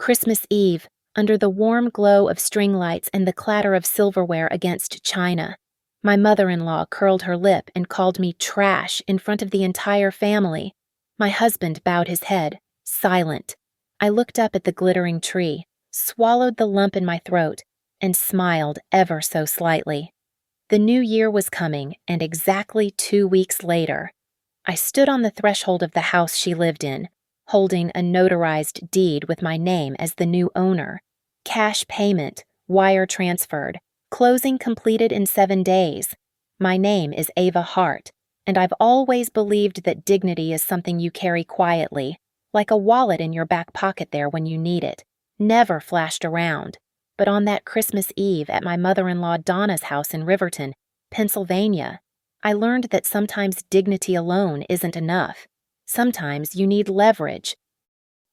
Christmas Eve, under the warm glow of string lights and the clatter of silverware against china. My mother-in-law curled her lip and called me trash in front of the entire family. My husband bowed his head, silent. I looked up at the glittering tree, swallowed the lump in my throat, and smiled ever so slightly. The new year was coming, and exactly 2 weeks later, I stood on the threshold of the house she lived in, holding a notarized deed with my name as the new owner. Cash payment, wire transferred, closing completed in 7 days. My name is Ava Hart, and I've always believed that dignity is something you carry quietly, like a wallet in your back pocket there when you need it, never flashed around. But on that Christmas Eve at my mother-in-law Donna's house in Riverton, Pennsylvania, I learned that sometimes dignity alone isn't enough. Sometimes you need leverage.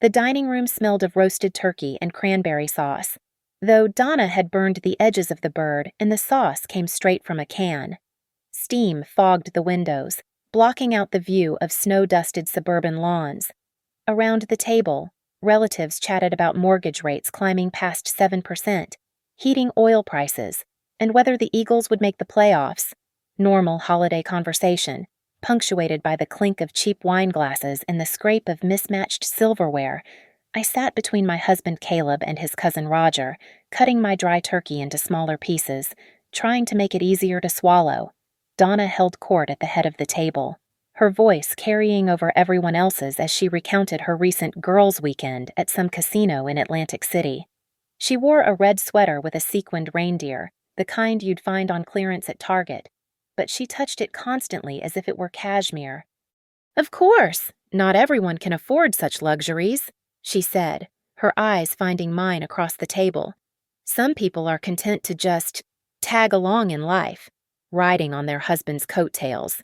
The dining room smelled of roasted turkey and cranberry sauce, though Donna had burned the edges of the bird and the sauce came straight from a can. Steam fogged the windows, blocking out the view of snow-dusted suburban lawns. Around the table, relatives chatted about mortgage rates climbing past 7%, heating oil prices, and whether the Eagles would make the playoffs. Normal holiday conversation, punctuated by the clink of cheap wine glasses and the scrape of mismatched silverware. I sat between my husband Caleb and his cousin Roger, cutting my dry turkey into smaller pieces, trying to make it easier to swallow. Donna held court at the head of the table, her voice carrying over everyone else's as she recounted her recent girls' weekend at some casino in Atlantic City. She wore a red sweater with a sequined reindeer, the kind you'd find on clearance at Target, but she touched it constantly as if it were cashmere. "Of course, not everyone can afford such luxuries," she said, her eyes finding mine across the table. "Some people are content to just tag along in life, riding on their husband's coattails."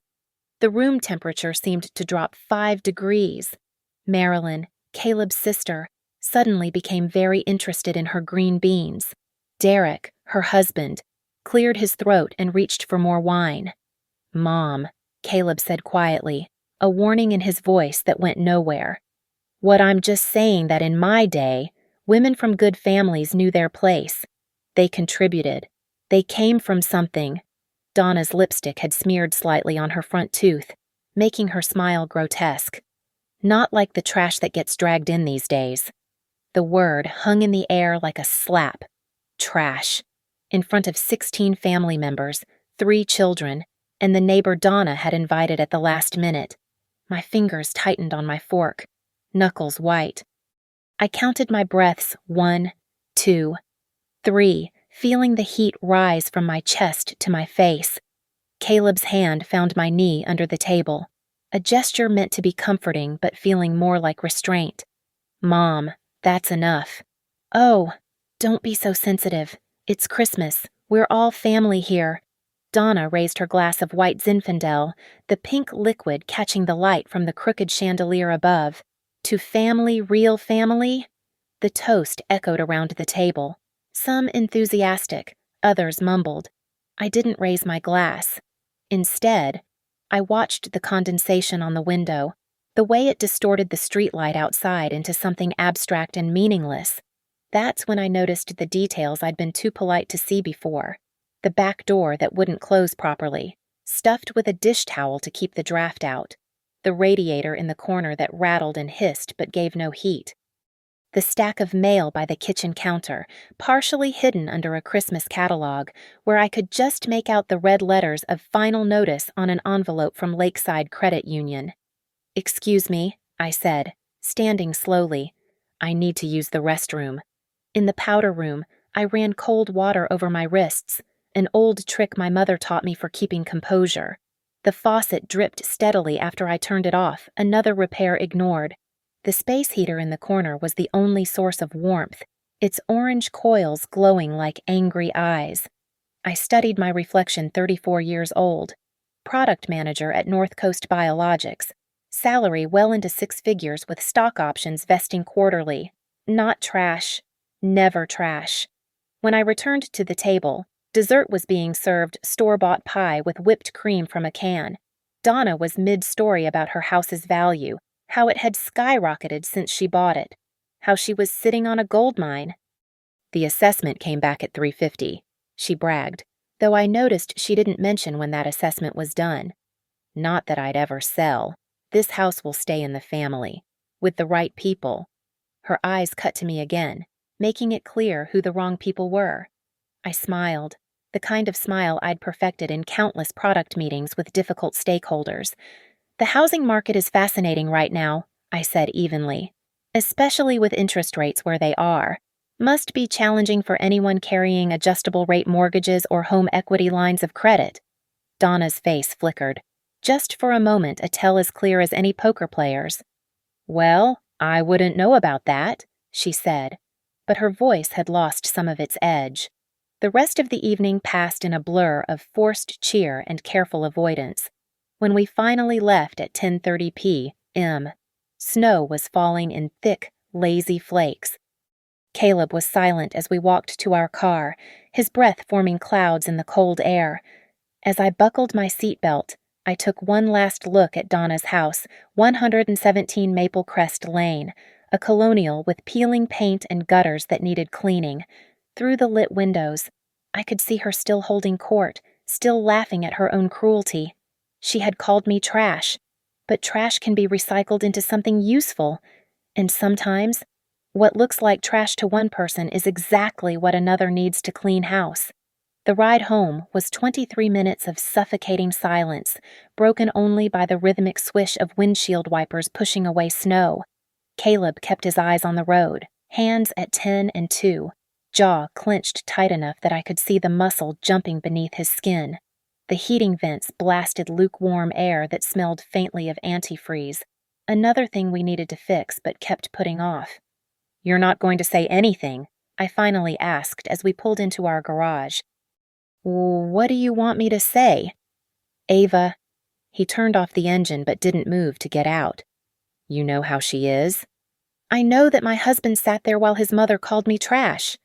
The room temperature seemed to drop 5 degrees. Marilyn, Caleb's sister, suddenly became very interested in her green beans. Derek, her husband, cleared his throat and reached for more wine. "Mom," Caleb said quietly, a warning in his voice that went nowhere. "What I'm just saying that in my day, women from good families knew their place. They contributed. They came from something." Donna's lipstick had smeared slightly on her front tooth, making her smile grotesque. "Not like the trash that gets dragged in these days." The word hung in the air like a slap. Trash. In front of 16 family members, 3 children, and the neighbor Donna had invited at the last minute. My fingers tightened on my fork, knuckles white. I counted my breaths 1, 2, 3, feeling the heat rise from my chest to my face. Caleb's hand found my knee under the table, a gesture meant to be comforting but feeling more like restraint. "Mom, that's enough." "Oh, don't be so sensitive. It's Christmas. We're all family here." Donna raised her glass of white Zinfandel, the pink liquid catching the light from the crooked chandelier above. "To family, real family?" The toast echoed around the table, some enthusiastic, others mumbled. I didn't raise my glass. Instead, I watched the condensation on the window, the way it distorted the streetlight outside into something abstract and meaningless. That's when I noticed the details I'd been too polite to see before. The back door that wouldn't close properly, stuffed with a dish towel to keep the draft out. The radiator in the corner that rattled and hissed but gave no heat. The stack of mail by the kitchen counter, partially hidden under a Christmas catalog, where I could just make out the red letters of final notice on an envelope from Lakeside Credit Union. "Excuse me," I said, standing slowly. "I need to use the restroom." In the powder room, I ran cold water over my wrists, an old trick my mother taught me for keeping composure. The faucet dripped steadily after I turned it off, another repair ignored. The space heater in the corner was the only source of warmth, its orange coils glowing like angry eyes. I studied my reflection 34 years old. Product manager at North Coast Biologics. Salary well into 6 figures with stock options vesting quarterly. Not trash. Never trash. When I returned to the table, dessert was being served store-bought pie with whipped cream from a can. Donna was mid-story about her house's value, how it had skyrocketed since she bought it, how she was sitting on a gold mine. The assessment came back at 350, she bragged, though I noticed she didn't mention when that assessment was done. Not that I'd ever sell. This house will stay in the family, with the right people. Her eyes cut to me again, making it clear who the wrong people were. I smiled, the kind of smile I'd perfected in countless product meetings with difficult stakeholders. The housing market is fascinating right now, I said evenly, especially with interest rates where they are. Must be challenging for anyone carrying adjustable rate mortgages or home equity lines of credit. Donna's face flickered, just for a moment a tell as clear as any poker player's. Well, I wouldn't know about that, she said, but her voice had lost some of its edge. The rest of the evening passed in a blur of forced cheer and careful avoidance. When we finally left at 10:30 p.m., snow was falling in thick, lazy flakes. Caleb was silent as we walked to our car, his breath forming clouds in the cold air. As I buckled my seatbelt, I took one last look at Donna's house, 117 Maple Crest Lane, a colonial with peeling paint and gutters that needed cleaning. Through the lit windows, I could see her still holding court, still laughing at her own cruelty. She had called me trash, but trash can be recycled into something useful, and sometimes what looks like trash to one person is exactly what another needs to clean house. The ride home was 23 minutes of suffocating silence, broken only by the rhythmic swish of windshield wipers pushing away snow. Caleb kept his eyes on the road, hands at 10 and 2, jaw clenched tight enough that I could see the muscle jumping beneath his skin. The heating vents blasted lukewarm air that smelled faintly of antifreeze, another thing we needed to fix but kept putting off. "You're not going to say anything?" I finally asked as we pulled into our garage. "What do you want me to say?" "Ava." He turned off the engine but didn't move to get out. "You know how she is?" "I know that my husband sat there while his mother called me trash."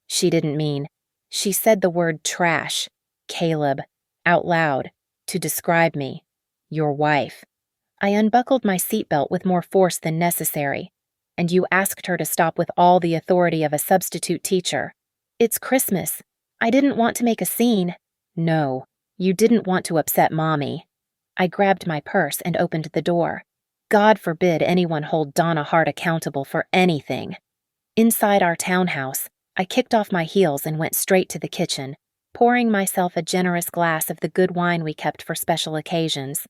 She didn't mean. She said the word trash, Caleb, out loud, to describe me. Your wife. I unbuckled my seatbelt with more force than necessary. "And you asked her to stop with all the authority of a substitute teacher. It's Christmas. I didn't want to make a scene." "No, you didn't want to upset Mommy." I grabbed my purse and opened the door. God forbid anyone hold Donna Hart accountable for anything. Inside our townhouse, I kicked off my heels and went straight to the kitchen, pouring myself a generous glass of the good wine we kept for special occasions.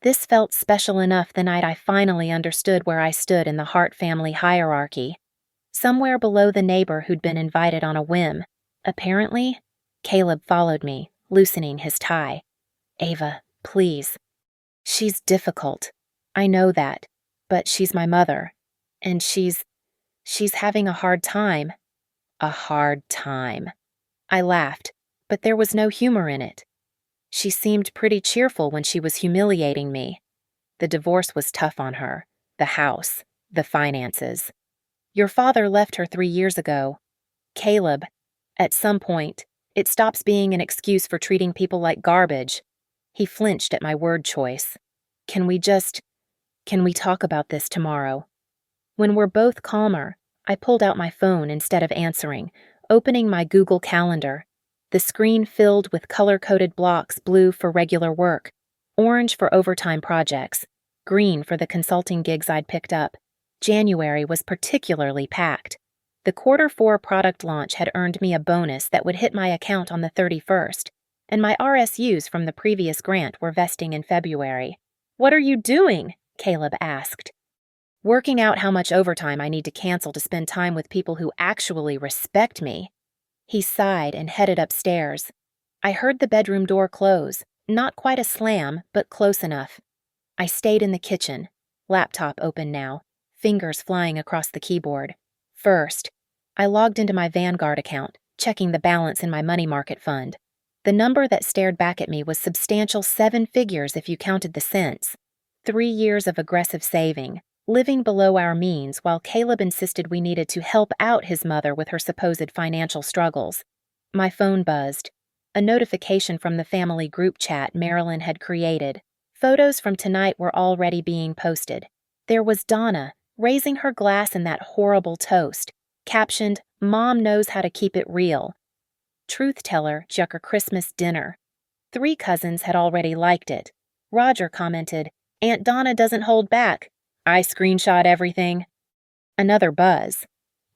This felt special enough the night I finally understood where I stood in the Hart family hierarchy. Somewhere below the neighbor who'd been invited on a whim. Apparently, Caleb followed me, loosening his tie. "Ava, please. She's difficult. I know that, but she's my mother, and she's having a hard time." "A hard time." I laughed, but there was no humor in it. She seemed pretty cheerful when she was humiliating me. The divorce was tough on her, the house, the finances. "Your father left her 3 years ago. Caleb, at some point, it stops being an excuse for treating people like garbage." He flinched at my word choice. Can we talk about this tomorrow?" When we're both calmer, I pulled out my phone instead of answering, opening my Google Calendar. The screen filled with color-coded blocks, blue for regular work, orange for overtime projects, green for the consulting gigs I'd picked up. January was particularly packed. The Q4 product launch had earned me a bonus that would hit my account on the 31st, and my RSUs from the previous grant were vesting in February. "What are you doing?" Caleb asked. "Working out how much overtime I need to cancel to spend time with people who actually respect me." He sighed and headed upstairs. I heard the bedroom door close, not quite a slam, but close enough. I stayed in the kitchen, laptop open now, fingers flying across the keyboard. First, I logged into my Vanguard account, checking the balance in my money market fund. The number that stared back at me was substantial 7 figures if you counted the cents. 3 years of aggressive saving, living below our means while Caleb insisted we needed to help out his mother with her supposed financial struggles. My phone buzzed. A notification from the family group chat Marilyn had created. Photos from tonight were already being posted. There was Donna, raising her glass in that horrible toast, captioned, "Mom knows how to keep it real." Truth teller, Jucker Christmas dinner. 3 cousins had already liked it. Roger commented, "Aunt Donna doesn't hold back. I screenshot everything." Another buzz.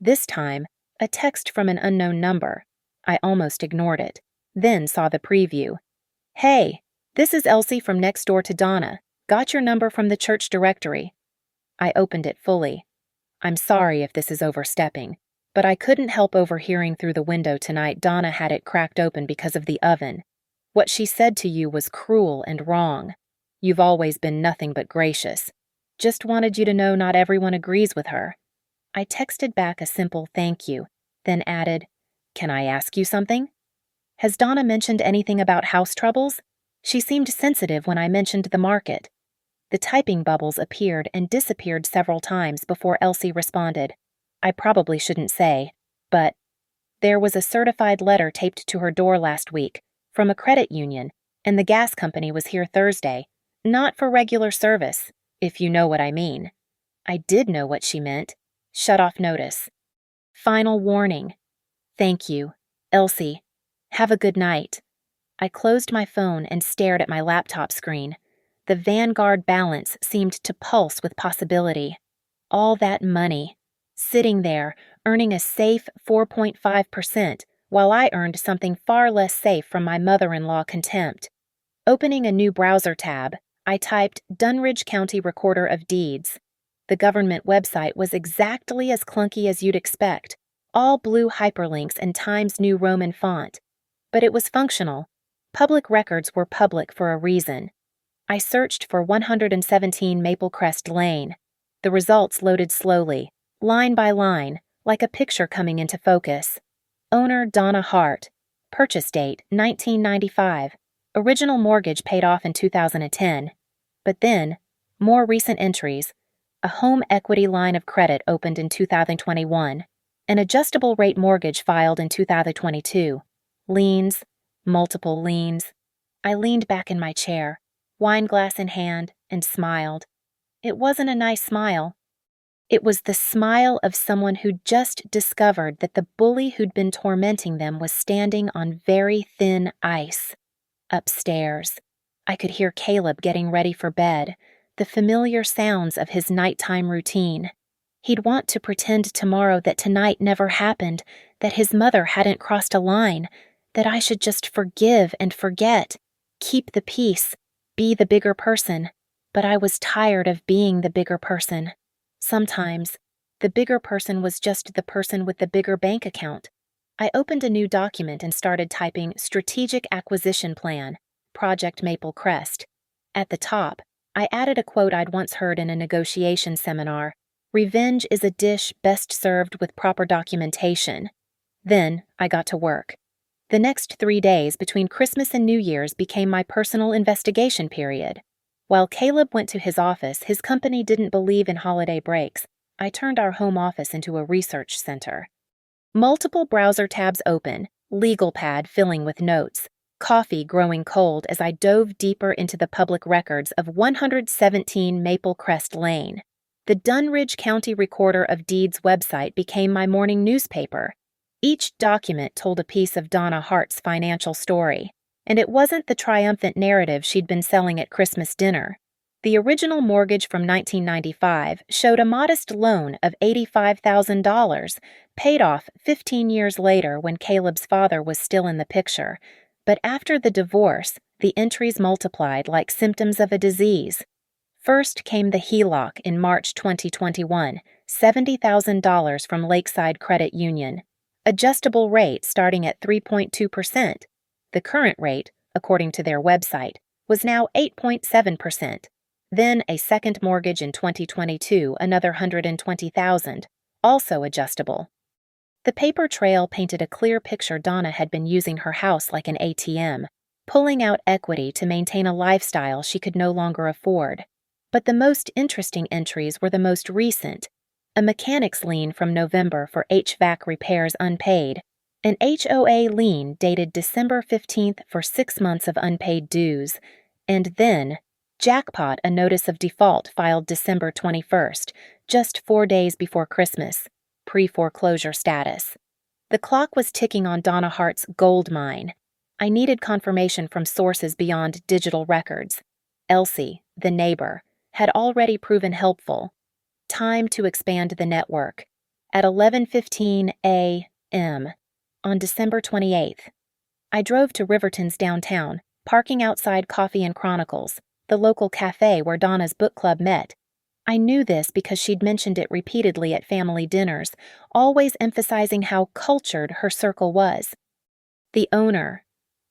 This time, a text from an unknown number. I almost ignored it, then saw the preview. "Hey, this is Elsie from next door to Donna. Got your number from the church directory." I opened it fully. I'm sorry if this is overstepping, but I couldn't help overhearing through the window tonight Donna had it cracked open because of the oven. "What she said to you was cruel and wrong. You've always been nothing but gracious. Just wanted you to know not everyone agrees with her." I texted back a simple thank you, then added, "Can I ask you something? Has Donna mentioned anything about house troubles? She seemed sensitive when I mentioned the market." The typing bubbles appeared and disappeared several times before Elsie responded. "I probably shouldn't say, but there was a certified letter taped to her door last week from a credit union, and the gas company was here Thursday. Not for regular service, if you know what I mean." I did know what she meant. Shut off notice. Final warning. Thank you, Elsie. Have a good night. I closed my phone and stared at my laptop screen. The Vanguard balance seemed to pulse with possibility. All that money, sitting there, earning a safe 4.5%, while I earned something far less safe from my mother-in-law contempt. Opening a new browser tab, I typed Dunridge County Recorder of Deeds. The government website was exactly as clunky as you'd expect, all blue hyperlinks and Times New Roman font. But it was functional. Public records were public for a reason. I searched for 117 Maple Crest Lane. The results loaded slowly, line by line, like a picture coming into focus. Owner Donna Hart. Purchase date 1995. Original mortgage paid off in 2010. But then, more recent entries. A home equity line of credit opened in 2021. An adjustable rate mortgage filed in 2022. Liens, multiple liens. I leaned back in my chair, wine glass in hand, and smiled. It wasn't a nice smile. It was the smile of someone who'd just discovered that the bully who'd been tormenting them was standing on very thin ice. Upstairs, I could hear Caleb getting ready for bed, the familiar sounds of his nighttime routine. He'd want to pretend tomorrow that tonight never happened, that his mother hadn't crossed a line, that I should just forgive and forget, keep the peace, be the bigger person. But I was tired of being the bigger person. Sometimes, the bigger person was just the person with the bigger bank account. I opened a new document and started typing Strategic Acquisition Plan, Project Maple Crest. At the top, I added a quote I'd once heard in a negotiation seminar: "Revenge is a dish best served with proper documentation." Then I got to work. The next 3 days between Christmas and New Year's became my personal investigation period. While Caleb went to his office, his company didn't believe in holiday breaks. I turned our home office into a research center. Multiple browser tabs open, legal pad filling with notes, coffee growing cold as I dove deeper into the public records of 117 Maple Crest Lane. The Dunridge County Recorder of Deeds website became my morning newspaper. Each document told a piece of Donna Hart's financial story, and it wasn't the triumphant narrative she'd been selling at Christmas dinner. The original mortgage from 1995 showed a modest loan of $85,000, paid off 15 years later when Caleb's father was still in the picture. But after the divorce, the entries multiplied like symptoms of a disease. First came the HELOC in March 2021, $70,000 from Lakeside Credit Union. Adjustable rate starting at 3.2%. The current rate, according to their website, was now 8.7%. Then a second mortgage in 2022, another $120,000, also adjustable. The paper trail painted a clear picture Donna had been using her house like an ATM, pulling out equity to maintain a lifestyle she could no longer afford. But the most interesting entries were the most recent. A mechanic's lien from November for HVAC repairs unpaid, an HOA lien dated December 15th for 6 months of unpaid dues, and then Jackpot, a notice of default filed December 21st, just 4 days before Christmas. Pre-foreclosure status. The clock was ticking on Donna Hart's gold mine. I needed confirmation from sources beyond digital records. Elsie, the neighbor, had already proven helpful. Time to expand the network. At 11:15 a.m. on December 28th, I drove to Riverton's downtown, parking outside Coffee and Chronicles, the local cafe where Donna's book club met. I knew this because she'd mentioned it repeatedly at family dinners, always emphasizing how cultured her circle was. The owner,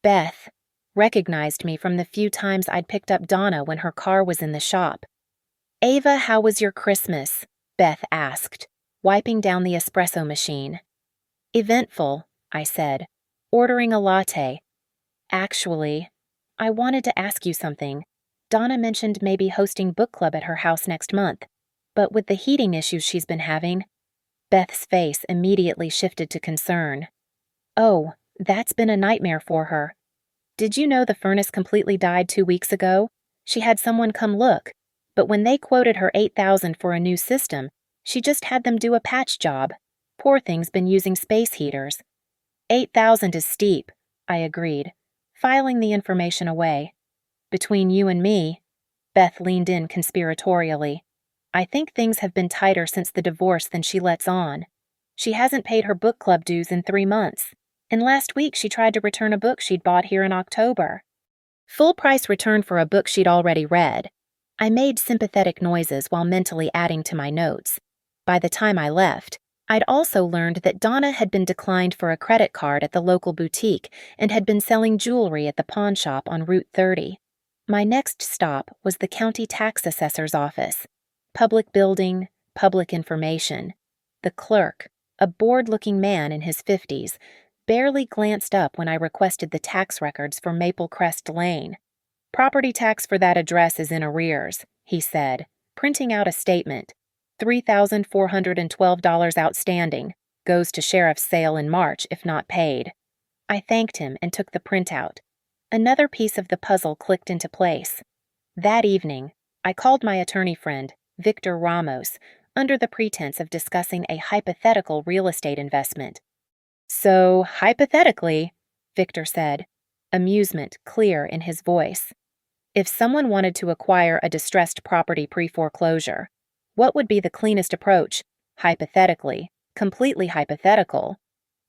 Beth, recognized me from the few times I'd picked up Donna when her car was in the shop. "Ava, how was your Christmas?" Beth asked, wiping down the espresso machine. "Eventful," I said, ordering a latte. "Actually, I wanted to ask you something. Donna mentioned maybe hosting book club at her house next month, but with the heating issues she's been having..." Beth's face immediately shifted to concern. "Oh, that's been a nightmare for her. Did you know the furnace completely died 2 weeks ago? She had someone come look, but when they quoted her $8,000 for a new system, she just had them do a patch job. Poor thing's been using space heaters." "$8,000 is steep," I agreed, filing the information away. "Between you and me," Beth leaned in conspiratorially, "I think things have been tighter since the divorce than she lets on. She hasn't paid her book club dues in 3 months, and last week she tried to return a book she'd bought here in October. Full price return for a book she'd already read." I made sympathetic noises while mentally adding to my notes. By the time I left, I'd also learned that Donna had been declined for a credit card at the local boutique and had been selling jewelry at the pawn shop on Route 30. My next stop was the county tax assessor's office. Public building, public information. The clerk, a bored-looking man in his 50s, barely glanced up when I requested the tax records for Maple Crest Lane. "Property tax for that address is in arrears," he said, printing out a statement. $3,412 outstanding. Goes to sheriff's sale in March if not paid. I thanked him and took the printout. Another piece of the puzzle clicked into place. That evening, I called my attorney friend, Victor Ramos, under the pretense of discussing a hypothetical real estate investment. "So, hypothetically," Victor said, amusement clear in his voice, "if someone wanted to acquire a distressed property pre-foreclosure, what would be the cleanest approach? Hypothetically, completely hypothetical.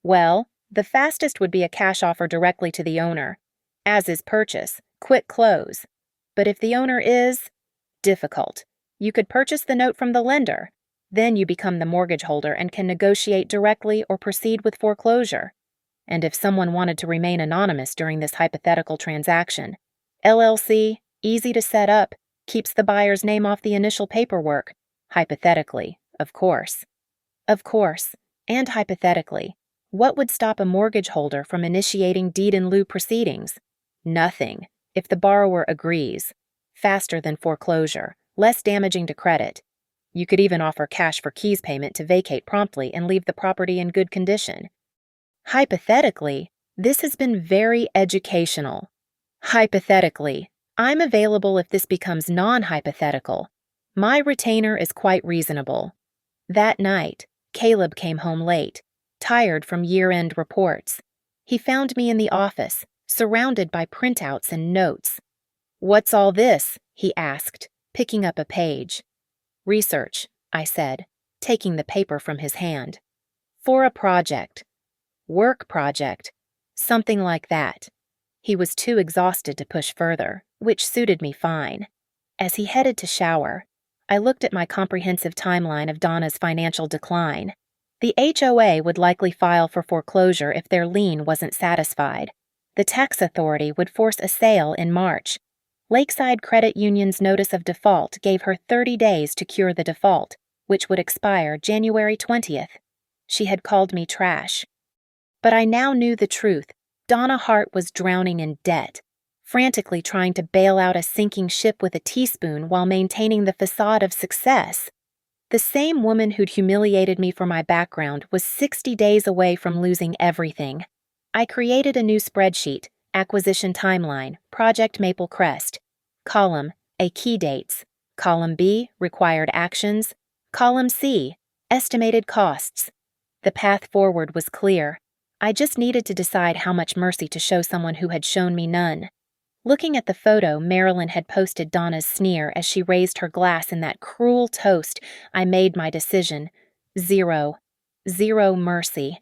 Well, the fastest would be a cash offer directly to the owner. As is purchase, quick close. But if the owner is difficult, you could purchase the note from the lender. Then you become the mortgage holder and can negotiate directly or proceed with foreclosure. And if someone wanted to remain anonymous during this hypothetical transaction, LLC, easy to set up, keeps the buyer's name off the initial paperwork. Hypothetically, of course. Of course, and hypothetically, what would stop a mortgage holder from initiating deed in lieu proceedings? Nothing, if the borrower agrees. Faster than foreclosure, less damaging to credit. You could even offer cash for keys payment to vacate promptly and leave the property in good condition. Hypothetically, this has been very educational. Hypothetically, I'm available if this becomes non-hypothetical. My retainer is quite reasonable." That night, Caleb came home late, tired from year-end reports. He found me in the office, surrounded by printouts and notes. "What's all this?" he asked, picking up a page. "Research," I said, taking the paper from his hand. "For a project. Work project. Something like that." He was too exhausted to push further, which suited me fine. As he headed to shower, I looked at my comprehensive timeline of Donna's financial decline. The HOA would likely file for foreclosure if their lien wasn't satisfied. The tax authority would force a sale in March. Lakeside Credit Union's notice of default gave her 30 days to cure the default, which would expire January 20th. She had called me trash. But I now knew the truth. Donna Hart was drowning in debt, frantically trying to bail out a sinking ship with a teaspoon while maintaining the facade of success. The same woman who'd humiliated me for my background was 60 days away from losing everything. I created a new spreadsheet, acquisition timeline, Project Maple Crest. Column, A, key dates. Column B, required actions. Column C, estimated costs. The path forward was clear. I just needed to decide how much mercy to show someone who had shown me none. Looking at the photo Marilyn had posted Donna's sneer as she raised her glass in that cruel toast, I made my decision. Zero. Zero mercy.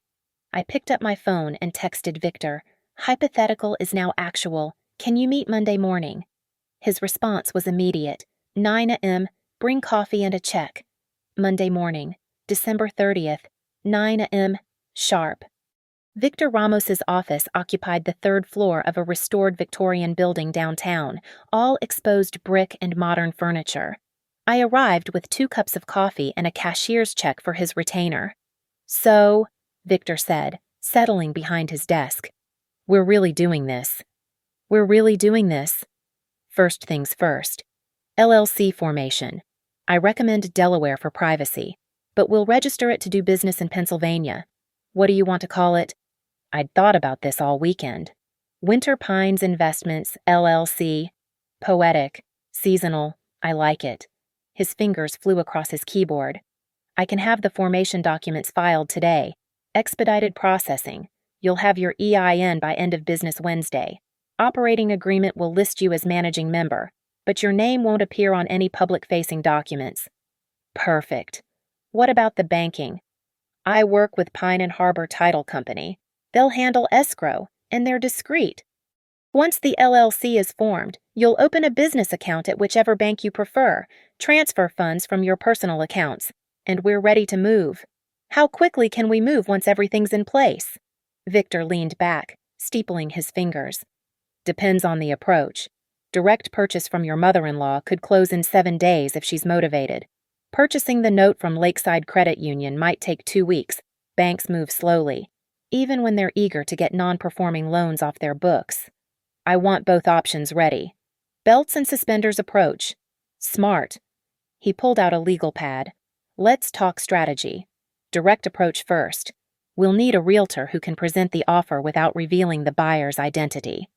I picked up my phone and texted Victor. Hypothetical is now actual. Can you meet Monday morning? His response was immediate. 9 a.m., bring coffee and a check. Monday morning, December 30th, 9 a.m., sharp. Victor Ramos's office occupied the third floor of a restored Victorian building downtown, all exposed brick and modern furniture. I arrived with 2 cups of coffee and a cashier's check for his retainer. So, Victor said, settling behind his desk. We're really doing this. We're really doing this. First things first. LLC formation. I recommend Delaware for privacy, but we'll register it to do business in Pennsylvania. What do you want to call it? I'd thought about this all weekend. Winter Pines Investments, LLC. Poetic. Seasonal. I like it. His fingers flew across his keyboard. I can have the formation documents filed today. Expedited processing. You'll have your EIN by end of business Wednesday. Operating agreement will list you as managing member, but your name won't appear on any public-facing documents. Perfect. What about the banking? I work with Pine and Harbor Title Company. They'll handle escrow, and they're discreet. Once the LLC is formed, you'll open a business account at whichever bank you prefer, transfer funds from your personal accounts, and we're ready to move. How quickly can we move once everything's in place? Victor leaned back, steepling his fingers. Depends on the approach. Direct purchase from your mother-in-law could close in 7 days if she's motivated. Purchasing the note from Lakeside Credit Union might take 2 weeks. Banks move slowly, even when they're eager to get non-performing loans off their books. I want both options ready. Belts and suspenders approach. Smart. He pulled out a legal pad. Let's talk strategy. Direct approach first. We'll need a realtor who can present the offer without revealing the buyer's identity.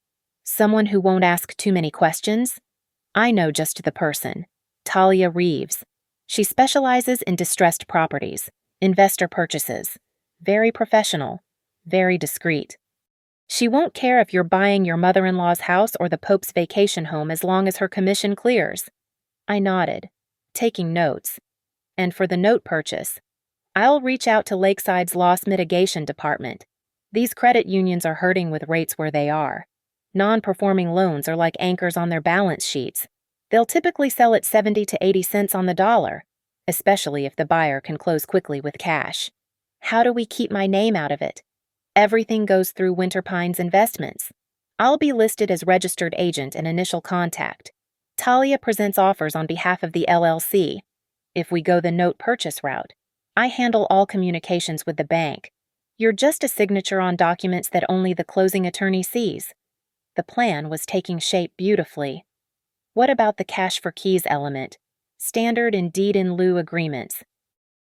Someone who won't ask too many questions? I know just the person. Talia Reeves. She specializes in distressed properties, investor purchases. Very professional, very discreet. She won't care if you're buying your mother-in-law's house or the Pope's vacation home as long as her commission clears. I nodded, taking notes. And for the note purchase, I'll reach out to Lakeside's loss mitigation department. These credit unions are hurting with rates where they are. Non-performing loans are like anchors on their balance sheets. They'll typically sell at 70 to 80 cents on the dollar, especially if the buyer can close quickly with cash. How do we keep my name out of it? Everything goes through Winter Pines Investments. I'll be listed as registered agent and initial contact. Talia presents offers on behalf of the LLC. If we go the note purchase route, I handle all communications with the bank. You're just a signature on documents that only the closing attorney sees. The plan was taking shape beautifully. What about the cash for keys element? Standard and deed in lieu agreements.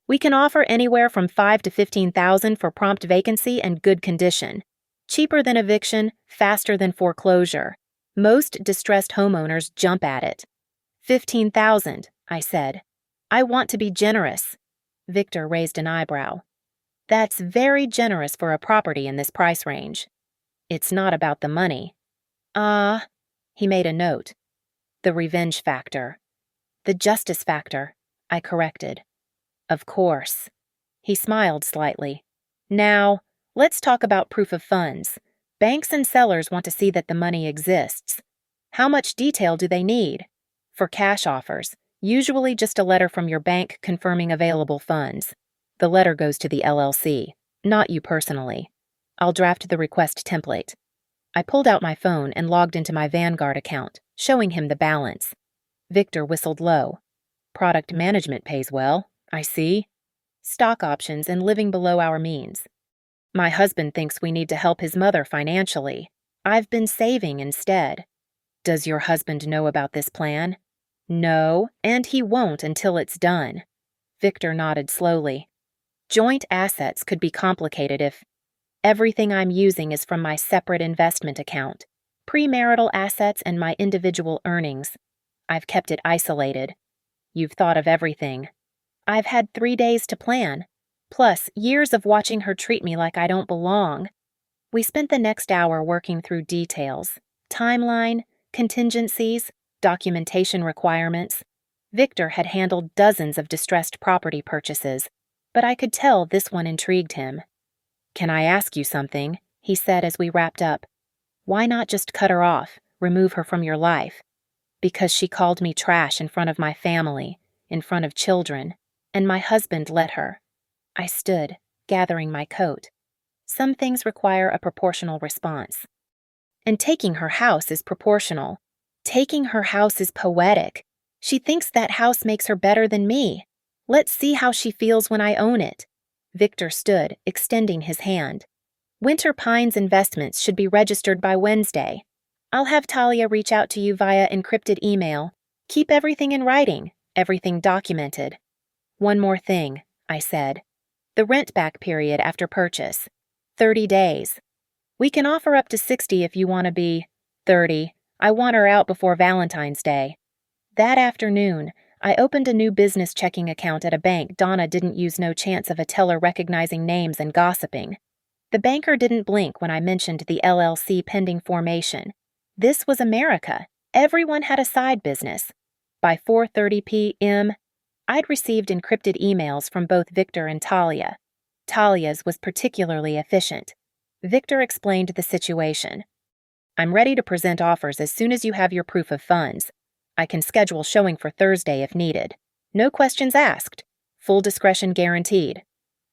We can offer anywhere from $5,000 to $15,000 for prompt vacancy and good condition. Cheaper than eviction, faster than foreclosure. Most distressed homeowners jump at it. $15,000, I said. I want to be generous. Victor raised an eyebrow. That's very generous for a property in this price range. It's not about the money. He made a note. The revenge factor. The justice factor, I corrected. Of course. He smiled slightly. Now, let's talk about proof of funds. Banks and sellers want to see that the money exists. How much detail do they need? For cash offers, usually just a letter from your bank confirming available funds. The letter goes to the LLC, not you personally. I'll draft the request template. I pulled out my phone and logged into my Vanguard account, showing him the balance. Victor whistled low. Product management pays well, I see. Stock options and living below our means. My husband thinks we need to help his mother financially. I've been saving instead. Does your husband know about this plan? No, and he won't until it's done. Victor nodded slowly. Joint assets could be complicated if everything I'm using is from my separate investment account, premarital assets and my individual earnings. I've kept it isolated. You've thought of everything. I've had 3 days to plan, plus years of watching her treat me like I don't belong. We spent the next hour working through details, timeline, contingencies, documentation requirements. Victor had handled dozens of distressed property purchases, but I could tell this one intrigued him. "Can I ask you something?" he said as we wrapped up. "Why not just cut her off, remove her from your life?" "Because she called me trash in front of my family, in front of children, and my husband let her." I stood, gathering my coat. Some things require a proportional response. And taking her house is proportional. Taking her house is poetic. She thinks that house makes her better than me. Let's see how she feels when I own it. Victor stood, extending his hand. "Winter Pines Investments should be registered by Wednesday. I'll have Talia reach out to you via encrypted email. Keep everything in writing, everything documented." "One more thing," I said. "The rent-back period after purchase. 30 days. We can offer up to 60 if you want to be 30. I want her out before Valentine's Day." That afternoon, I opened a new business checking account at a bank Donna didn't use no chance of a teller recognizing names and gossiping. The banker didn't blink when I mentioned the LLC pending formation. This was America. Everyone had a side business. By 4:30 p.m., I'd received encrypted emails from both Victor and Talia. Talia's was particularly efficient. Victor explained the situation. "I'm ready to present offers as soon as you have your proof of funds. I can schedule showing for Thursday if needed. No questions asked. Full discretion guaranteed."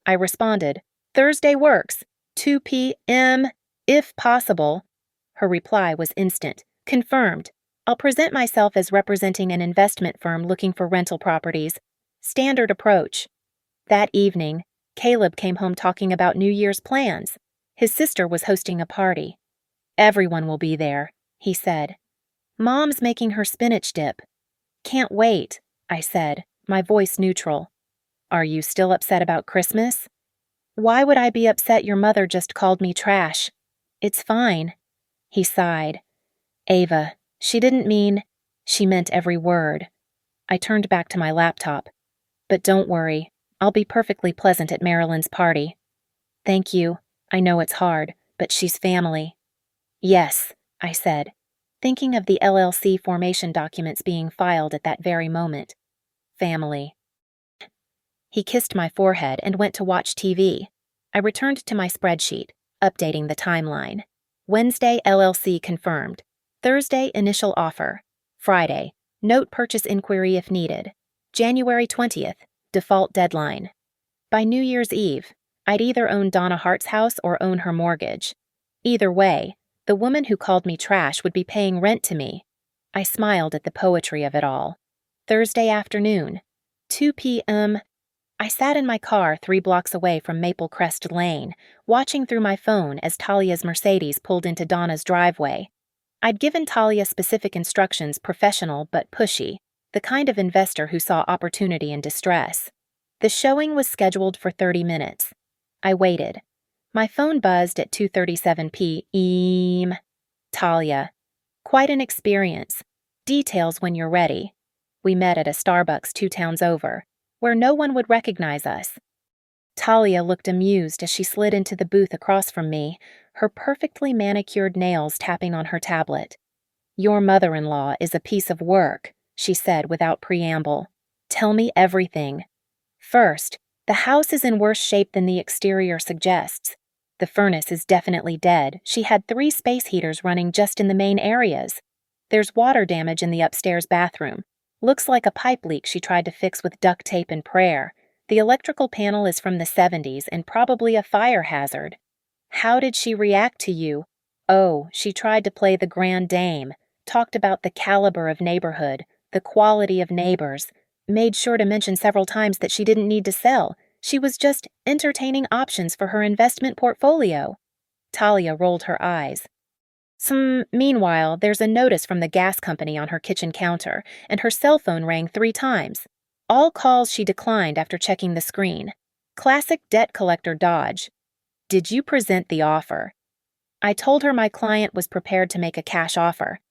I responded, "Thursday works. 2 p.m. if possible." Her reply was instant. "Confirmed. I'll present myself as representing an investment firm looking for rental properties. Standard approach." That evening, Caleb came home talking about New Year's plans. His sister was hosting a party. "Everyone will be there," he said. "Mom's making her spinach dip." "Can't wait," I said, my voice neutral. "Are you still upset about Christmas?" "Why would I be upset your mother just called me trash?" "It's fine." He sighed. "Ava, she didn't mean—" "She meant every word." I turned back to my laptop. "But don't worry, I'll be perfectly pleasant at Marilyn's party." "Thank you. I know it's hard, but she's family." "Yes," I said, thinking of the LLC formation documents being filed at that very moment. "Family." He kissed my forehead and went to watch TV. I returned to my spreadsheet, updating the timeline. Wednesday, LLC confirmed. Thursday, initial offer. Friday, note purchase inquiry if needed. January 20th, default deadline. By New Year's Eve, I'd either own Donna Hart's house or own her mortgage. Either way, the woman who called me trash would be paying rent to me. I smiled at the poetry of it all. Thursday afternoon, 2 p.m. I sat in my car 3 blocks away from Maple Crest Lane, watching through my phone as Talia's Mercedes pulled into Donna's driveway. I'd given Talia specific instructions, professional but pushy, the kind of investor who saw opportunity in distress. The showing was scheduled for 30 minutes. I waited. My phone buzzed at 2:37 p.m. "Talia. Quite an experience. Details when you're ready." We met at a Starbucks 2 towns over, where no one would recognize us. Talia looked amused as she slid into the booth across from me, her perfectly manicured nails tapping on her tablet. "Your mother-in-law is a piece of work," she said without preamble. "Tell me everything." "First, the house is in worse shape than the exterior suggests. The furnace is definitely dead. She had 3 space heaters running just in the main areas. There's water damage in the upstairs bathroom. Looks like a pipe leak she tried to fix with duct tape and prayer. The electrical panel is from the 70s and probably a fire hazard. How did she react to you? Oh, she tried to play the grand dame, talked about the caliber of neighborhood, the quality of neighbors, made sure to mention several times that she didn't need to sell. She was just entertaining options for her investment portfolio." Talia rolled her eyes. Meanwhile, there's a notice from the gas company on her kitchen counter, and her cell phone rang 3 times. All calls she declined after checking the screen. Classic debt collector dodge. Did you present the offer? I told her my client was prepared to make a cash offer.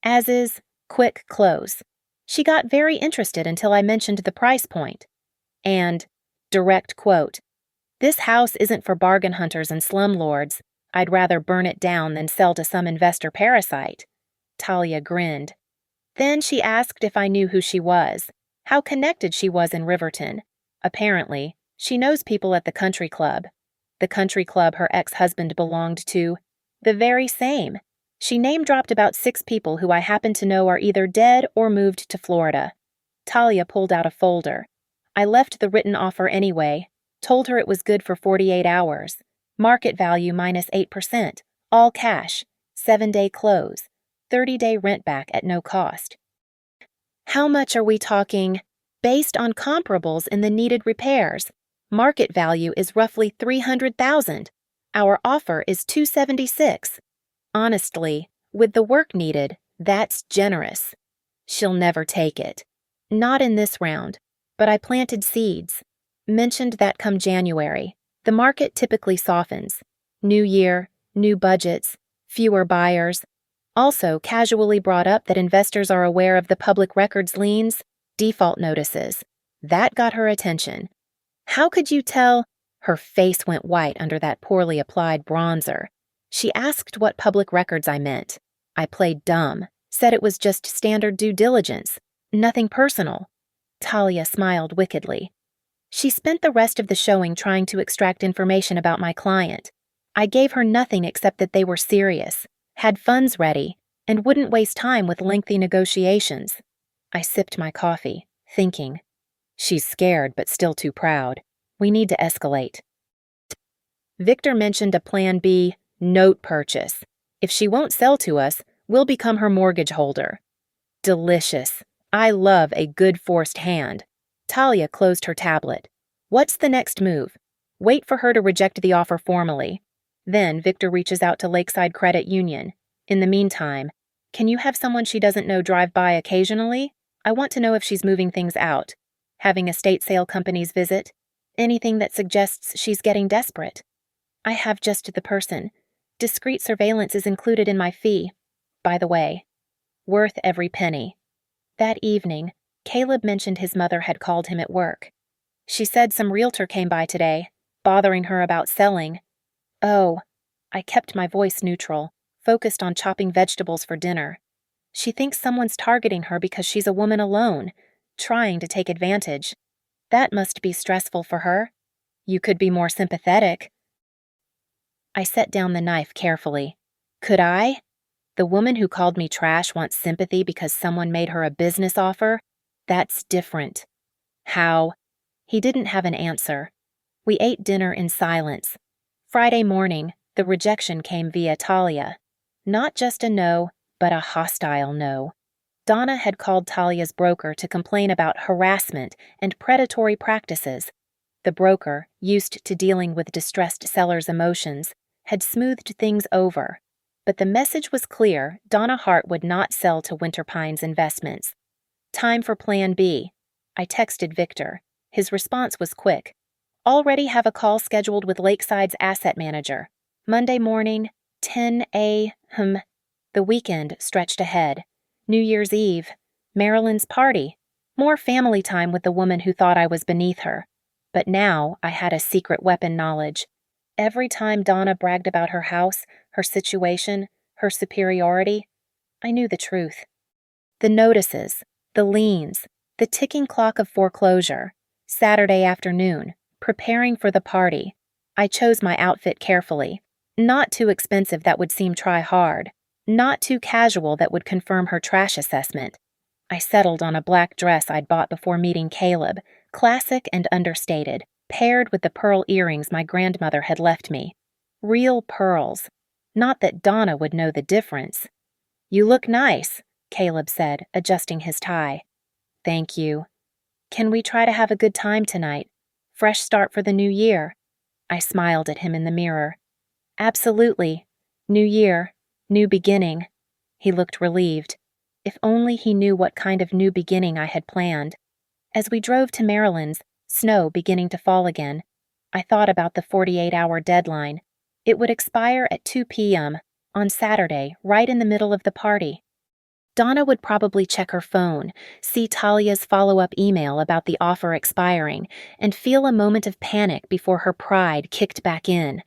As is, quick close. She got very interested until I mentioned the price point. And, direct quote, "This house isn't for bargain hunters and slumlords. I'd rather burn it down than sell to some investor parasite." Talia grinned. Then she asked if I knew who she was, how connected she was in Riverton. Apparently, she knows people at the country club. The country club her ex-husband belonged to. The very same. She name-dropped about 6 people who I happen to know are either dead or moved to Florida. Talia pulled out a folder. I left the written offer anyway, told her it was good for 48 hours. Market value minus 8%, all cash, 7-day close, 30-day rent back at no cost. How much are we talking? Based on comparables in the needed repairs, market value is roughly $300,000. Our offer is $276. Honestly, with the work needed, that's generous. She'll never take it. Not in this round, but I planted seeds. Mentioned that come January, the market typically softens. New year, new budgets, fewer buyers. Also casually brought up that investors are aware of the public records liens, default notices. That got her attention. How could you tell? Her face went white under that poorly applied bronzer. She asked what public records I meant. I played dumb, said it was just standard due diligence, nothing personal. Talia smiled wickedly. She spent the rest of the showing trying to extract information about my client. I gave her nothing except that they were serious, had funds ready, and wouldn't waste time with lengthy negotiations. I sipped my coffee, thinking, she's scared but still too proud. We need to escalate. Victor mentioned a plan B, note purchase. If she won't sell to us, we'll become her mortgage holder. Delicious. I love a good forced hand. Talia closed her tablet. What's the next move? Wait for her to reject the offer formally. Then Victor reaches out to Lakeside Credit Union. In the meantime, can you have someone she doesn't know drive by occasionally? I want to know if she's moving things out. Having estate sale companies visit. Anything that suggests she's getting desperate. I have just the person. Discreet surveillance is included in my fee. By the way, worth every penny. That evening, Caleb mentioned his mother had called him at work. She said some realtor came by today, bothering her about selling. Oh, I kept my voice neutral, focused on chopping vegetables for dinner. She thinks someone's targeting her because she's a woman alone, trying to take advantage. That must be stressful for her. You could be more sympathetic. I set down the knife carefully. Could I? The woman who called me trash wants sympathy because someone made her a business offer? That's different. How? He didn't have an answer. We ate dinner in silence. Friday morning, the rejection came via Talia. Not just a no, but a hostile no. Donna had called Talia's broker to complain about harassment and predatory practices. The broker, used to dealing with distressed sellers' emotions, had smoothed things over. But the message was clear: Donna Hart would not sell to Winter Pines Investments. Time for Plan B. I texted Victor. His response was quick. Already have a call scheduled with Lakeside's asset manager. Monday morning, 10 a.m. The weekend stretched ahead. New Year's Eve. Marilyn's party. More family time with the woman who thought I was beneath her. But now I had a secret weapon knowledge. Every time Donna bragged about her house, her situation, her superiority, I knew the truth. The notices, the liens, the ticking clock of foreclosure. Saturday afternoon, preparing for the party. I chose my outfit carefully. Not too expensive that would seem try hard. Not too casual that would confirm her trash assessment. I settled on a black dress I'd bought before meeting Caleb, classic and understated, paired with the pearl earrings my grandmother had left me. Real pearls. Not that Donna would know the difference. You look nice, Caleb said, adjusting his tie. Thank you. Can we try to have a good time tonight? Fresh start for the new year. I smiled at him in the mirror. Absolutely. New year. New beginning. He looked relieved. If only he knew what kind of new beginning I had planned. As we drove to Maryland's, snow beginning to fall again, I thought about the 48-hour deadline. It would expire at 2 p.m. on Saturday, right in the middle of the party. Donna would probably check her phone, see Talia's follow-up email about the offer expiring, and feel a moment of panic before her pride kicked back in.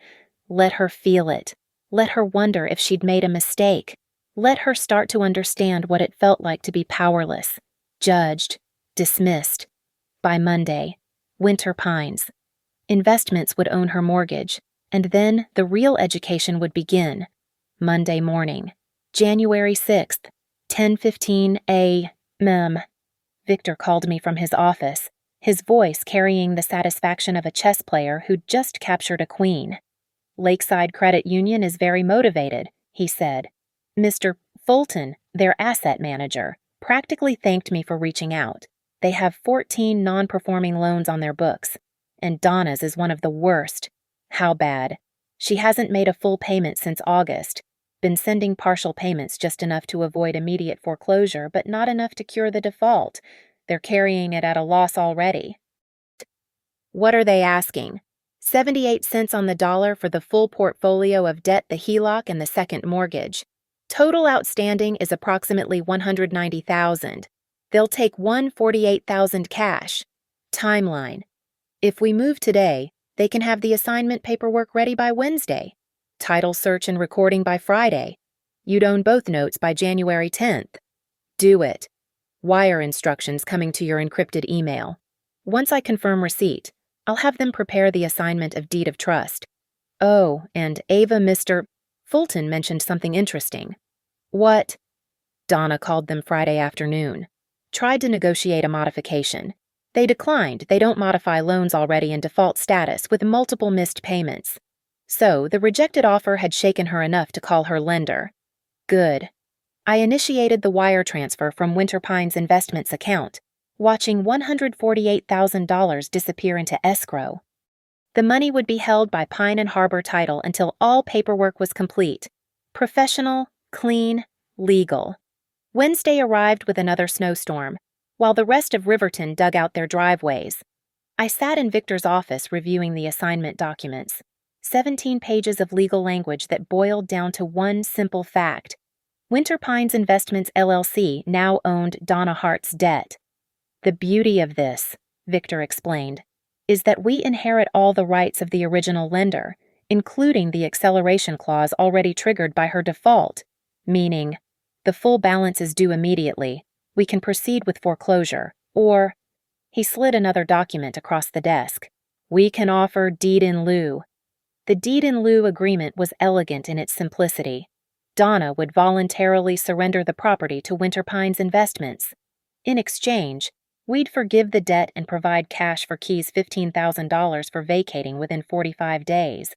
Let her feel it. Let her wonder if she'd made a mistake. Let her start to understand what it felt like to be powerless, judged, dismissed. By Monday, Winter Pines. Investments would own her mortgage, and then the real education would begin. Monday morning, January 6th, 10:15 a.m. Victor called me from his office, his voice carrying the satisfaction of a chess player who'd just captured a queen. Lakeside Credit Union is very motivated, he said. Mr. Fulton, their asset manager, practically thanked me for reaching out. They have 14 non-performing loans on their books, and Donna's is one of the worst. How bad? She hasn't made a full payment since August. Been sending partial payments just enough to avoid immediate foreclosure, but not enough to cure the default. They're carrying it at a loss already. What are they asking? 78 cents on the dollar for the full portfolio of debt, the HELOC, and the second mortgage. Total outstanding is approximately $190,000. They'll take $148,000 cash. Timeline. If we move today, they can have the assignment paperwork ready by Wednesday. Title search and recording by Friday. You'd own both notes by January 10th. Do it. Wire instructions coming to your encrypted email. Once I confirm receipt, I'll have them prepare the assignment of deed of trust. Oh, and Ava, Mr. Fulton mentioned something interesting. What? Donna called them Friday afternoon. Tried to negotiate a modification. They declined. They don't modify loans already in default status with multiple missed payments. So, the rejected offer had shaken her enough to call her lender. Good. I initiated the wire transfer from Winter Pines Investments account, watching $148,000 disappear into escrow. The money would be held by Pine and Harbor Title until all paperwork was complete. Professional, clean, legal. Wednesday arrived with another snowstorm, while the rest of Riverton dug out their driveways. I sat in Victor's office reviewing the assignment documents. 17 pages of legal language that boiled down to one simple fact. Winter Pines Investments LLC now owned Donna Hart's debt. The beauty of this, Victor explained, is that we inherit all the rights of the original lender, including the acceleration clause already triggered by her default, meaning, the full balance is due immediately. We can proceed with foreclosure, or, he slid another document across the desk. We can offer deed in lieu. The deed in lieu agreement was elegant in its simplicity. Donna would voluntarily surrender the property to Winter Pines Investments. In exchange, we'd forgive the debt and provide cash for Key's $15,000 for vacating within 45 days.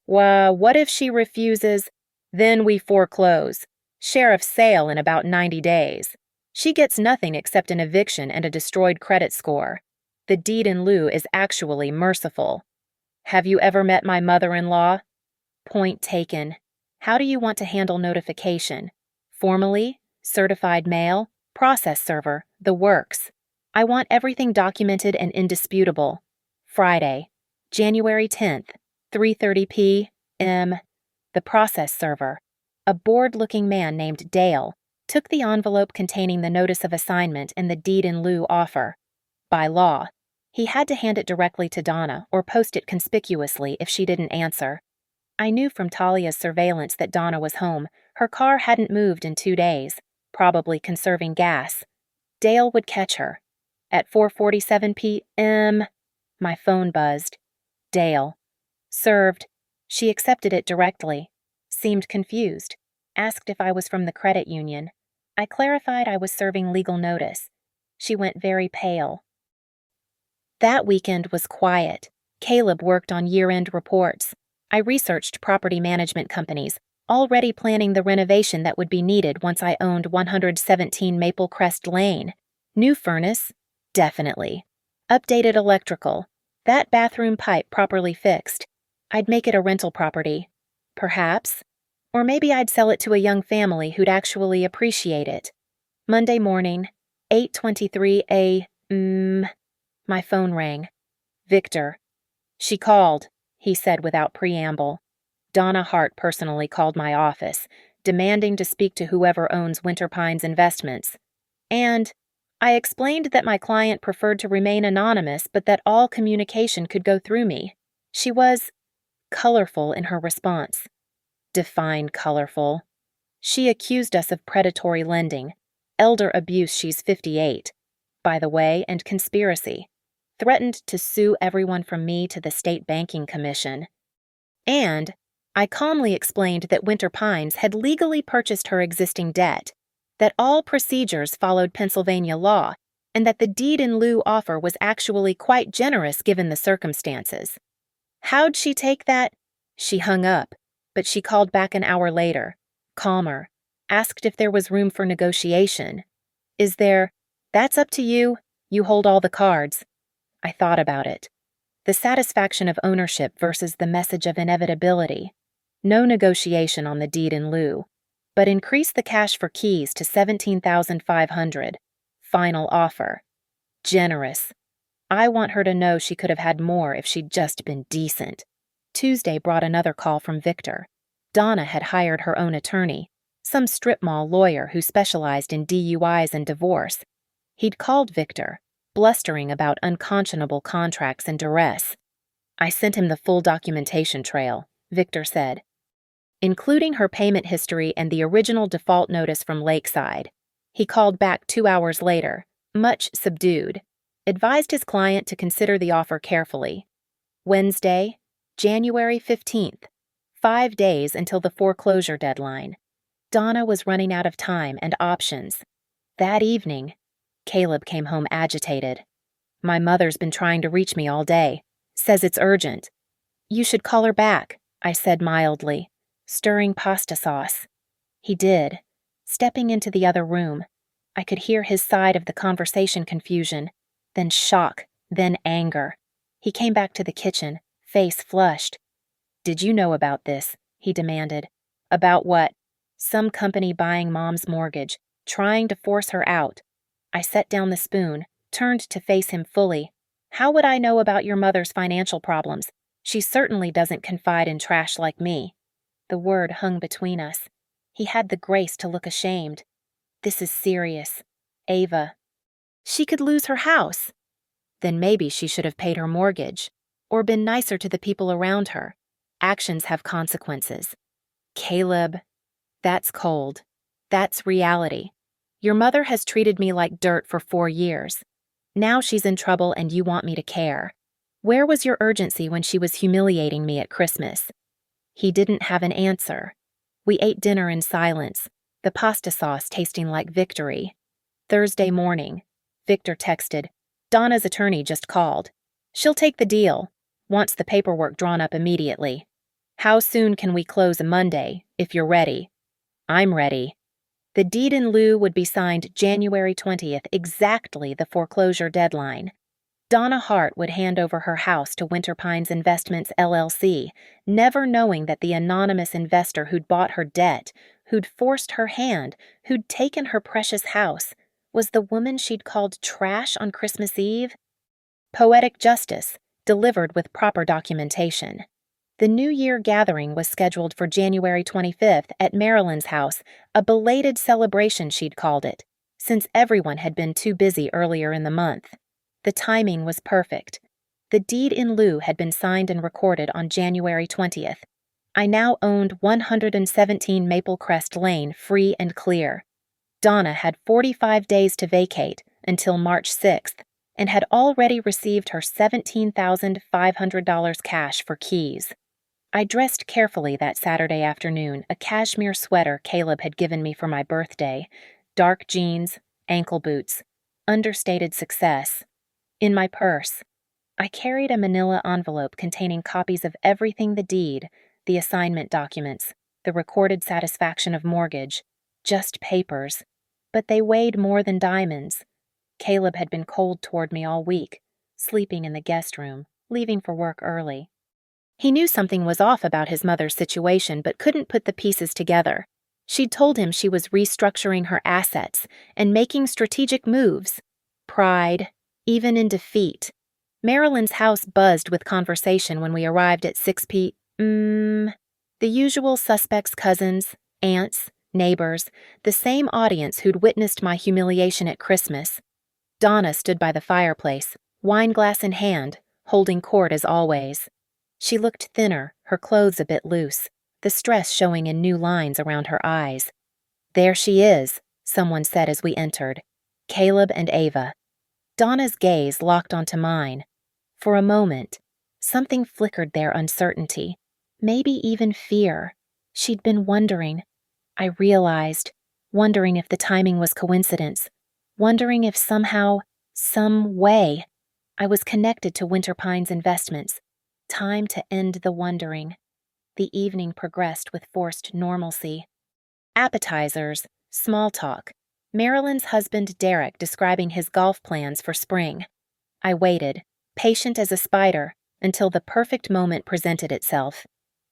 What if she refuses? Then we foreclose. Sheriff's sale in about 90 days. She gets nothing except an eviction and a destroyed credit score. The deed in lieu is actually merciful. Have you ever met my mother-in-law? Point taken. How do you want to handle notification? Formally? Certified mail? Process server? The works. I want everything documented and indisputable. Friday, January 10th, 3:30 p.m. The process server, a bored-looking man named Dale, took the envelope containing the notice of assignment and the deed in lieu offer. By law, he had to hand it directly to Donna or post it conspicuously if she didn't answer. I knew from Talia's surveillance that Donna was home. Her car hadn't moved in 2 days, probably conserving gas. Dale would catch her. At 4:47 p.m., my phone buzzed. Dale. Served. She accepted it directly. Seemed confused. Asked if I was from the credit union. I clarified I was serving legal notice. She went very pale. That weekend was quiet. Caleb worked on year-end reports. I researched property management companies, already planning the renovation that would be needed once I owned 117 Maple Crest Lane. New furnace? Definitely. Updated electrical. That bathroom pipe properly fixed. I'd make it a rental property. Perhaps. Or maybe I'd sell it to a young family who'd actually appreciate it. Monday morning, 8:23 a.m. My phone rang. Victor. She called, he said without preamble. Donna Hart personally called my office. demanding to speak to whoever owns Winter Pines Investments. And I explained that my client preferred to remain anonymous but that all communication could go through me. She was colorful in her response. Define colorful. She accused us of predatory lending, elder abuse, she's 58, by the way, and conspiracy. Threatened to sue everyone from me to the State Banking Commission. And I calmly explained that Winter Pines had legally purchased her existing debt, that all procedures followed Pennsylvania law, and that the deed in lieu offer was actually quite generous given the circumstances. How'd she take that? She hung up, but she called back an hour later, calmer, asked if there was room for negotiation. Is there? That's up to you. You hold all the cards. I thought about it. The satisfaction of ownership versus the message of inevitability. No negotiation on the deed in lieu, but increase the cash for keys to $17,500. Final offer. Generous. I want her to know she could have had more if she'd just been decent. Tuesday brought another call from Victor. Donna had hired her own attorney, some strip mall lawyer who specialized in DUIs and divorce. He'd called Victor, blustering about unconscionable contracts and duress. I sent him the full documentation trail, Victor said, including her payment history and the original default notice from Lakeside. He called back 2 hours later, much subdued, advised his client to consider the offer carefully. Wednesday, January 15th, 5 days until the foreclosure deadline. Donna was running out of time and options. That evening, Caleb came home agitated. My mother's been trying to reach me all day. Says it's urgent. You should call her back, I said mildly, stirring pasta sauce. He did, stepping into the other room. I could hear his side of the conversation confusion, then shock, then anger. He came back to the kitchen, face flushed. Did you know about this? He demanded. About what? Some company buying Mom's mortgage, trying to force her out. I set down the spoon, turned to face him fully. How would I know about your mother's financial problems? She certainly doesn't confide in trash like me. The word hung between us. He had the grace to look ashamed. This is serious. Ava. She could lose her house. Then maybe she should have paid her mortgage, or been nicer to the people around her. Actions have consequences. Caleb, that's cold. That's reality. Your mother has treated me like dirt for 4 years. Now she's in trouble and you want me to care. Where was your urgency when she was humiliating me at Christmas? He didn't have an answer. We ate dinner in silence, the pasta sauce tasting like victory. Thursday morning, Victor texted, Donna's attorney just called. She'll take the deal. Wants the paperwork drawn up immediately. How soon can we close Monday, if you're ready? I'm ready. The deed in lieu would be signed January 20th, exactly the foreclosure deadline. Donna Hart would hand over her house to Winter Pines Investments, LLC, never knowing that the anonymous investor who'd bought her debt, who'd forced her hand, who'd taken her precious house, was the woman she'd called trash on Christmas Eve. Poetic justice, delivered with proper documentation. The New Year gathering was scheduled for January 25th at Marilyn's house, a belated celebration she'd called it, since everyone had been too busy earlier in the month. The timing was perfect. The deed in lieu had been signed and recorded on January 20th. I now owned 117 Maple Crest Lane free and clear. Donna had 45 days to vacate until March 6th and had already received her $17,500 cash for keys. I dressed carefully that Saturday afternoon, a cashmere sweater Caleb had given me for my birthday, dark jeans, ankle boots, understated success. In my purse, I carried a manila envelope containing copies of everything: the deed, the assignment documents, the recorded satisfaction of mortgage, just papers. But they weighed more than diamonds. Caleb had been cold toward me all week, sleeping in the guest room, leaving for work early. He knew something was off about his mother's situation but couldn't put the pieces together. She'd told him she was restructuring her assets and making strategic moves. Pride, even in defeat. Marilyn's house buzzed with conversation when we arrived at 6 p.m. The usual suspects' cousins, aunts, neighbors, the same audience who'd witnessed my humiliation at Christmas. Donna stood by the fireplace, wineglass in hand, holding court as always. She looked thinner, her clothes a bit loose, the stress showing in new lines around her eyes. "There she is," someone said as we entered. "Caleb and Ava." Donna's gaze locked onto mine. For a moment, something flickered there, uncertainty, maybe even fear. She'd been wondering. I realized, wondering if the timing was coincidence, wondering if somehow, some way, I was connected to Winter Pine's investments. Time to end the wondering. The evening progressed with forced normalcy. Appetizers, small talk, Marilyn's husband Derek describing his golf plans for spring. I waited, patient as a spider, until the perfect moment presented itself.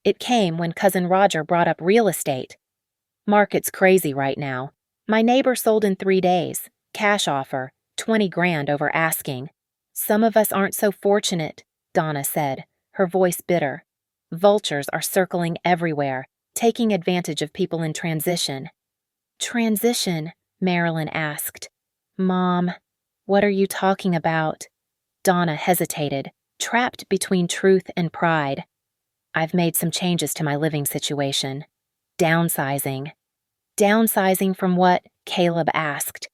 It came when Cousin Roger brought up real estate. "Market's crazy right now. My neighbor sold in 3 days. Cash offer, 20 grand over asking. Some of us aren't so fortunate," Donna said, her voice bitter. "Vultures are circling everywhere, taking advantage of people in transition." "Transition?" Marilyn asked. "Mom, what are you talking about?" Donna hesitated, trapped between truth and pride. "I've made some changes to my living situation. Downsizing." "Downsizing from what?" Caleb asked.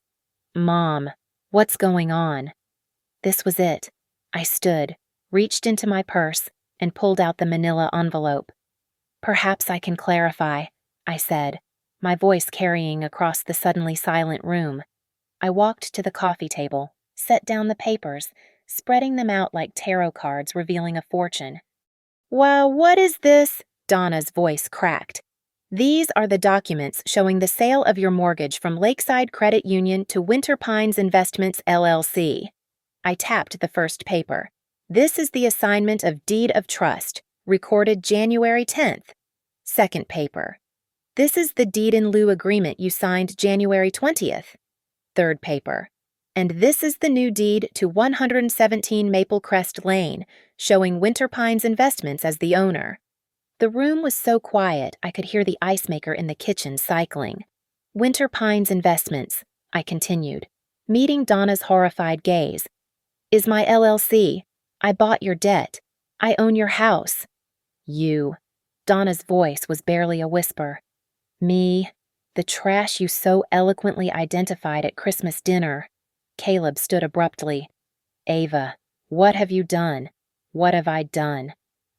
"Mom, what's going on?" This was it. I stood, reached into my purse, and pulled out the manila envelope. "Perhaps I can clarify," I said, my voice carrying across the suddenly silent room. I walked to the coffee table, set down the papers, spreading them out like tarot cards revealing a fortune. "Well, what is this?" Donna's voice cracked. "These are the documents showing the sale of your mortgage from Lakeside Credit Union to Winter Pines Investments, LLC. I tapped the first paper. "This is the assignment of deed of trust, recorded January 10th. Second paper. "This is the deed in lieu agreement you signed January 20th. Third paper. "And this is the new deed to 117 Maple Crest Lane, showing Winter Pines Investments as the owner." The room was so quiet I could hear the ice maker in the kitchen cycling. "Winter Pines Investments," I continued, meeting Donna's horrified gaze, "is my LLC. I bought your debt. I own your house." "You." Donna's voice was barely a whisper. "Me, the trash you so eloquently identified at Christmas dinner." Caleb stood abruptly. "Ava, what have you done? What have I done?"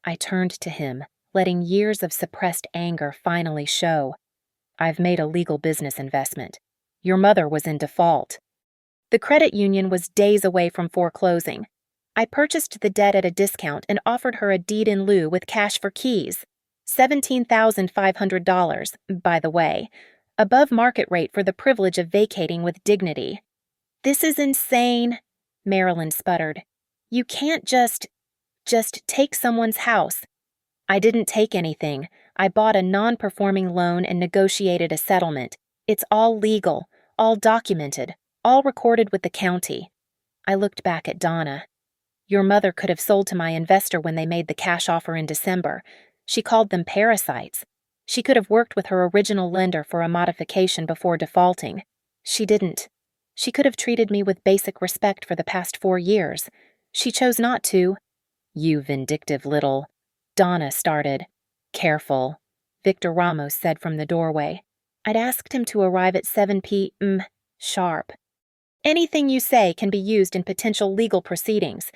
I turned to him, letting years of suppressed anger finally show. "I've made a legal business investment. Your mother was in default." The credit union was days away from foreclosing. I purchased the debt at a discount and offered her a deed in lieu with cash for keys. $17,500, by the way, above market rate for the privilege of vacating with dignity. "This is insane," Marilyn sputtered. "You can't just take someone's house." "I didn't take anything. I bought a non-performing loan and negotiated a settlement. It's all legal, all documented, all recorded with the county." I looked back at Donna. "Your mother could have sold to my investor when they made the cash offer in December. She called them parasites. She could have worked with her original lender for a modification before defaulting. She didn't. She could have treated me with basic respect for the past 4 years. She chose not to." "You vindictive little—" Donna started. "Careful," Victor Ramos said from the doorway. I'd asked him to arrive at 7 p.m. sharp. "Anything you say can be used in potential legal proceedings.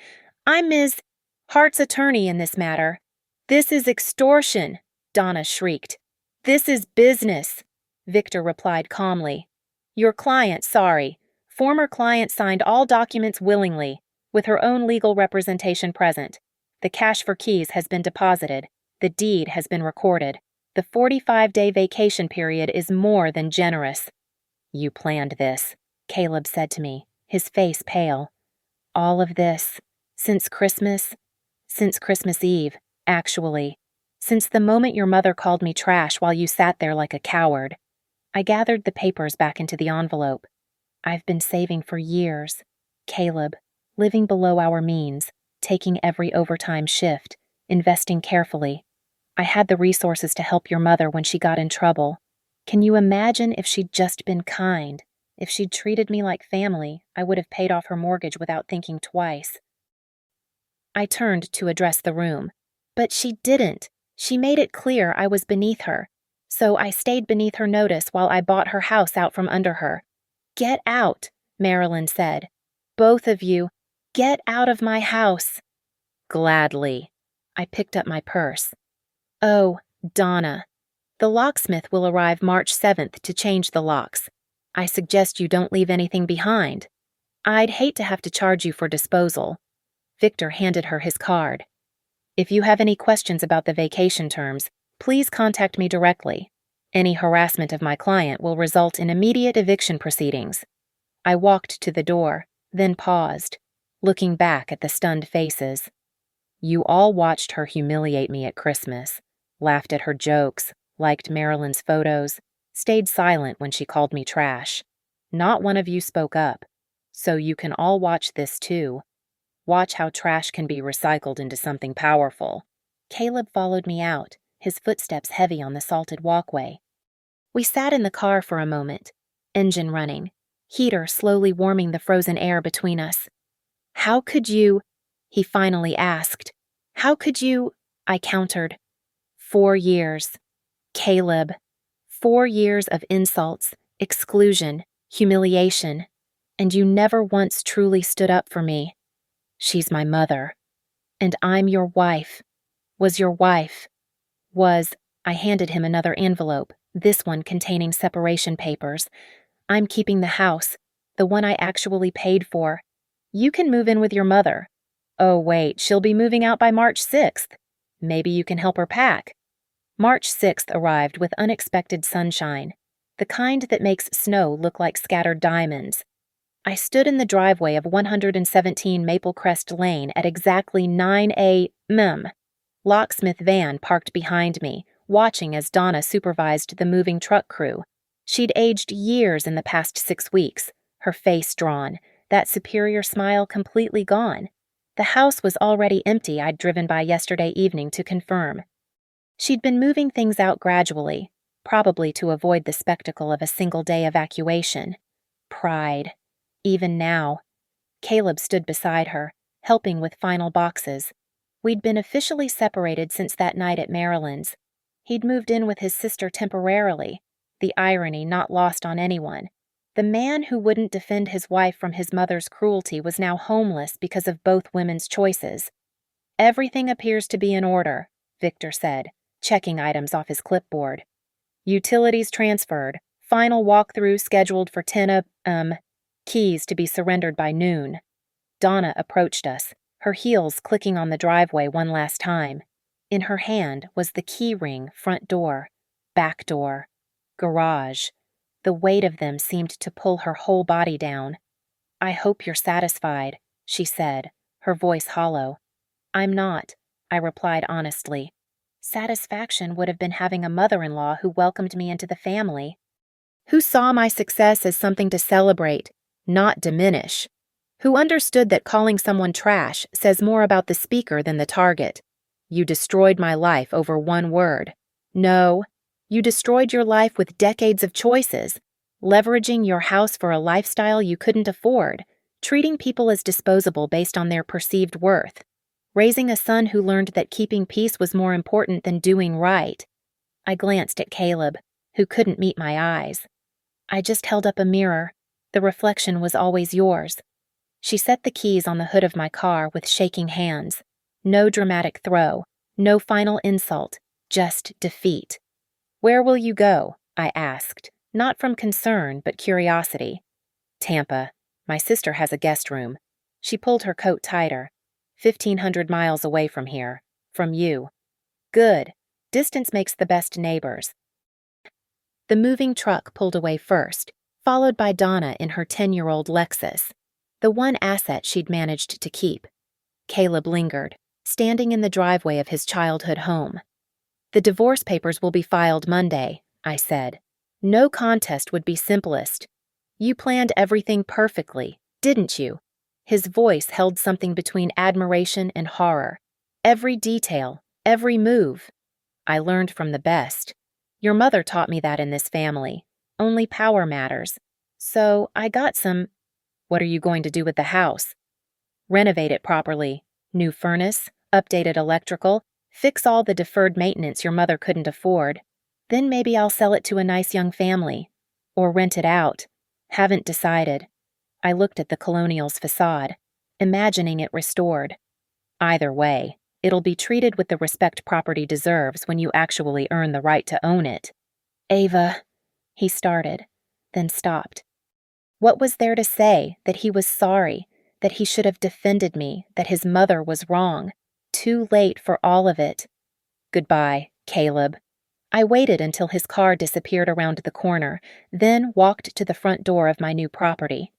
I'm Ms. Hart's attorney in this matter." "This is extortion," Donna shrieked. "This is business," Victor replied calmly. "Your client, sorry. Former client signed all documents willingly, with her own legal representation present. The cash for keys has been deposited. The deed has been recorded. The 45-day vacation period is more than generous." "You planned this," Caleb said to me, his face pale. "All of this, since Christmas?" "Since Christmas Eve. Actually, since the moment your mother called me trash while you sat there like a coward." I gathered the papers back into the envelope. "I've been saving for years. Caleb, living below our means, taking every overtime shift, investing carefully. I had the resources to help your mother when she got in trouble. Can you imagine if she'd just been kind? If she'd treated me like family, I would have paid off her mortgage without thinking twice. I turned to address the room, but she didn't. She made it clear I was beneath her, so I stayed beneath her notice while I bought her house out from under her. "Get out," Marilyn said. "Both of you, get out of my house." "Gladly." I picked up my purse. "Oh, Donna. The locksmith will arrive March 7th to change the locks. I suggest you don't leave anything behind. I'd hate to have to charge you for disposal." Victor handed her his card. "If you have any questions about the vacation terms, please contact me directly. Any harassment of my client will result in immediate eviction proceedings." I walked to the door, then paused, looking back at the stunned faces. You all watched her humiliate me at Christmas, laughed at her jokes, liked Marilyn's photos, stayed silent when she called me trash. Not one of you spoke up, so you can all watch this too. Watch how trash can be recycled into something powerful. Caleb followed me out, his footsteps heavy on the salted walkway. We sat in the car for a moment, engine running, heater slowly warming the frozen air between us. "How could you?" he finally asked. "How could you?" I countered. 4 years. Caleb. 4 years of insults, exclusion, humiliation, and you never once truly stood up for me. She's my mother. And I'm your wife. Was your wife. I handed him another envelope, this one containing separation papers. "I'm keeping the house, the one I actually paid for. You can move in with your mother. Oh wait, she'll be moving out by March 6th. Maybe you can help her pack." March 6th arrived with unexpected sunshine, the kind that makes snow look like scattered diamonds. I stood in the driveway of 117 Maple Crest Lane at exactly 9 a.m. Locksmith van parked behind me, watching as Donna supervised the moving truck crew. She'd aged years in the past 6 weeks, her face drawn, that superior smile completely gone. The house was already empty. I'd driven by yesterday evening to confirm. She'd been moving things out gradually, probably to avoid the spectacle of a single-day evacuation. Pride. Even now. Caleb stood beside her, helping with final boxes. We'd been officially separated since that night at Marilyn's. He'd moved in with his sister temporarily, the irony not lost on anyone. The man who wouldn't defend his wife from his mother's cruelty was now homeless because of both women's choices. "Everything appears to be in order," Victor said, checking items off his clipboard. "Utilities transferred. Final walkthrough scheduled for 10 a.m. Keys to be surrendered by noon." Donna approached us, her heels clicking on the driveway one last time. In her hand was the key ring, front door, back door, garage. The weight of them seemed to pull her whole body down. "I hope you're satisfied," she said, her voice hollow. "I'm not," I replied honestly. Satisfaction would have been having a mother-in-law who welcomed me into the family, who saw my success as something to celebrate, not diminish, who understood that calling someone trash says more about the speaker than the target. You destroyed my life over one word. No, you destroyed your life with decades of choices, leveraging your house for a lifestyle you couldn't afford, treating people as disposable based on their perceived worth, raising a son who learned that keeping peace was more important than doing right. I glanced at Caleb, who couldn't meet my eyes. "I just held up a mirror. The reflection was always yours." She set the keys on the hood of my car with shaking hands. No dramatic throw, no final insult, just defeat. "Where will you go?" I asked, not from concern but curiosity. "Tampa. My sister has a guest room." She pulled her coat tighter. 1,500 miles away from here. From you." "Good. Distance makes the best neighbors." The moving truck pulled away first, followed by Donna in her 10-year-old Lexus, the one asset she'd managed to keep. Caleb lingered, standing in the driveway of his childhood home. "The divorce papers will be filed Monday," I said. "No contest would be simplest. You planned everything perfectly, didn't you?" His voice held something between admiration and horror. "Every detail, every move. I learned from the best." Your mother taught me that in this family. Only power matters. So I got some. What are you going to do with the house? Renovate it properly. New furnace, updated electrical, fix all the deferred maintenance your mother couldn't afford. Then maybe I'll sell it to a nice young family. Or rent it out. Haven't decided. I looked at the Colonial's facade, imagining it restored. Either way, it'll be treated with the respect property deserves when you actually earn the right to own it. Ava, he started, then stopped. What was there to say that he was sorry, that he should have defended me, that his mother was wrong? Too late for all of it. Goodbye, Caleb. I waited until his car disappeared around the corner, then walked to the front door of my new property.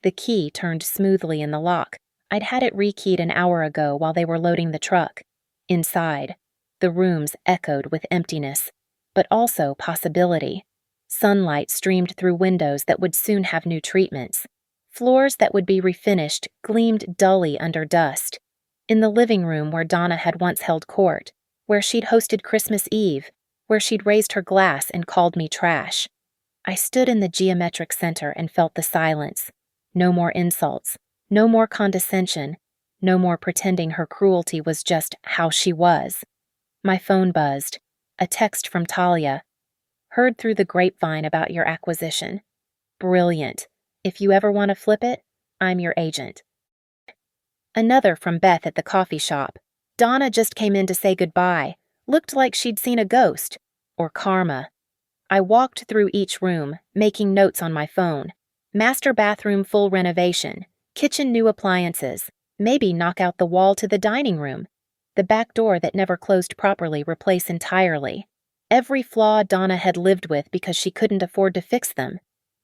The key turned smoothly in the lock. I'd had it rekeyed an hour ago while they were loading the truck. Inside, the rooms echoed with emptiness, but also possibility. Sunlight streamed through windows that would soon have new treatments. Floors that would be refinished gleamed dully under dust. In the living room where Donna had once held court, where she'd hosted Christmas Eve, where she'd raised her glass and called me trash. I stood in the geometric center and felt the silence. No more insults, no more condescension, no more pretending her cruelty was just how she was. My phone buzzed. A text from Talia. Heard through the grapevine about your acquisition. Brilliant. If you ever want to flip it, I'm your agent. Another from Beth at the coffee shop. Donna just came in to say goodbye. Looked like she'd seen a ghost. Or karma. I walked through each room, making notes on my phone. Master bathroom full renovation. Kitchen new appliances. Maybe knock out the wall to the dining room. The back door that never closed properly replace entirely. Every flaw Donna had lived with because she couldn't afford to fix them.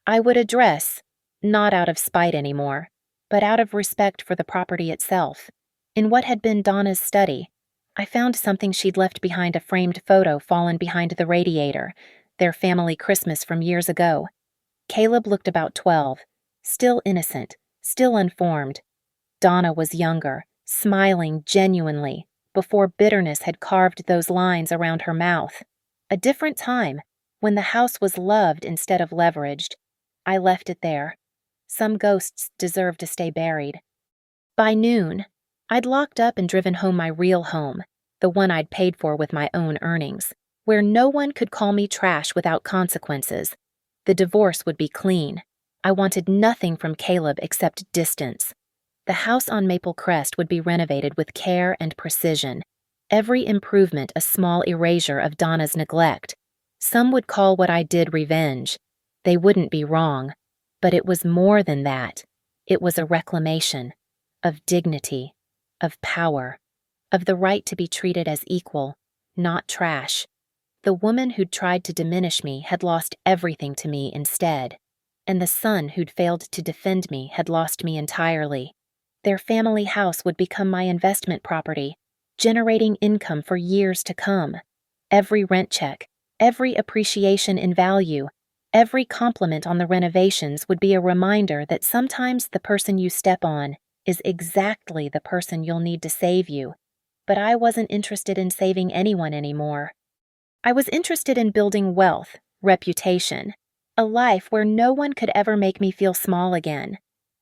I would address, not out of spite anymore, but out of respect for the property itself. In what had been Donna's study, I found something she'd left behind, a framed photo fallen behind the radiator, their family Christmas from years ago. Caleb looked about 12, still innocent, still unformed. Donna was younger, smiling genuinely, before bitterness had carved those lines around her mouth. A different time, when the house was loved instead of leveraged. I left it there. Some ghosts deserve to stay buried. By noon, I'd locked up and driven home my real home, the one I'd paid for with my own earnings, where no one could call me trash without consequences. The divorce would be clean. I wanted nothing from Caleb except distance. The house on Maple Crest would be renovated with care and precision. Every improvement a small erasure of Donna's neglect. Some would call what I did revenge. They wouldn't be wrong. But it was more than that. It was a reclamation of dignity, of power, of the right to be treated as equal, not trash. The woman who'd tried to diminish me had lost everything to me instead, and the son who'd failed to defend me had lost me entirely. Their family house would become my investment property, generating income for years to come. Every rent check, every appreciation in value, every compliment on the renovations would be a reminder that sometimes the person you step on is exactly the person you'll need to save you. But I wasn't interested in saving anyone anymore. I was interested in building wealth, reputation, a life where no one could ever make me feel small again.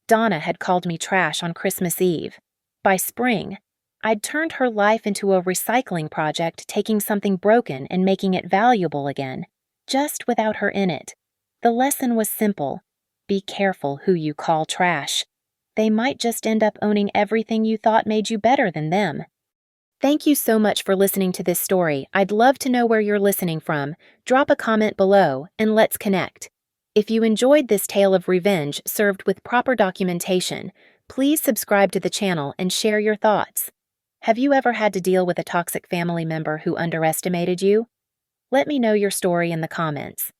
Donna had called me trash on Christmas Eve. By spring, I'd turned her life into a recycling project, taking something broken and making it valuable again, just without her in it. The lesson was simple. Be careful who you call trash. They might just end up owning everything you thought made you better than them. Thank you so much for listening to this story. I'd love to know where you're listening from. Drop a comment below and let's connect. If you enjoyed this tale of revenge served with proper documentation, please subscribe to the channel and share your thoughts. Have you ever had to deal with a toxic family member who underestimated you? Let me know your story in the comments.